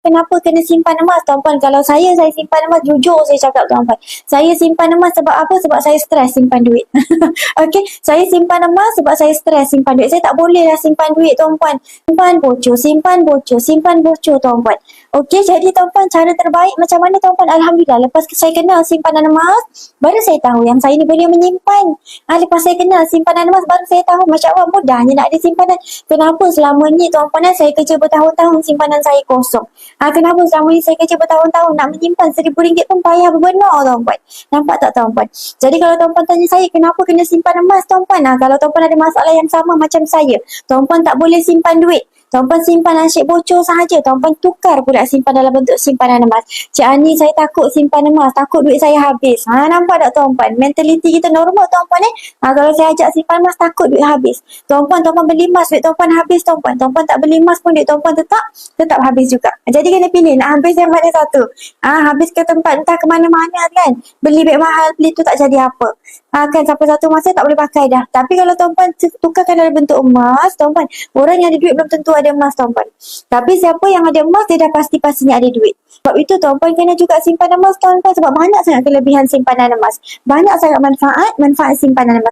kenapa kena simpan emas tuan-puan? Kalau saya simpan emas, jujur saya cakap tuan-puan. Saya simpan emas sebab apa? Sebab saya stres simpan duit. Okey, saya simpan emas sebab saya stres simpan duit. Saya tak boleh lah simpan duit tuan-puan. Simpan bocor tuan-puan. Okey, jadi tuan-puan, cara terbaik macam mana tuan-puan? Alhamdulillah, lepas saya kenal simpanan emas, baru saya tahu yang saya ni boleh menyimpan. Lepas saya kenal simpanan emas, baru saya tahu Masya Allah mudahnya nak ada simpanan. Kenapa selama ni tuan-puan saya kerja bertahun-tahun simpanan saya kosong? Kenapa selama ni saya kerja bertahun-tahun nak menyimpan RM1,000 pun payah berbenar tuan-puan? Nampak tak tuan-puan? Jadi kalau tuan-puan tanya saya kenapa kena simpan emas tuan-puan? Kalau tuan-puan ada masalah yang sama macam saya, tuan-puan tak boleh simpan duit. Tuan-puan simpan asyik bocor sahaja. Tuan-puan tukar pula simpan dalam bentuk simpanan emas. Cik Ani, saya takut simpan emas. Takut duit saya habis. Nampak tak tuan-puan? Mentaliti kita normal tuan-puan kalau saya ajak simpan emas, takut duit habis. Tuan-puan beli emas, duit tuan-puan habis tuan-puan. Tuan-puan tak beli emas pun duit tuan-puan tetap habis juga. Jadi kena pilih nak habis yang mana satu. Habis ke tempat entah ke mana-mana kan. Beli beg mahal, beli tu tak jadi apa. Kan sampai satu masa tak boleh pakai dah. Tapi kalau tuan-puan tukarkan dalam bentuk emas, tuan-puan, orang yang ada duit belum tentu ada emas tuan-puan. Tapi siapa yang ada emas, dia dah pasti-pastinya ada duit. Sebab itu tuan-puan kena juga simpan emas tuan-puan, sebab banyak sangat kelebihan simpanan emas. Banyak sangat manfaat simpanan emas.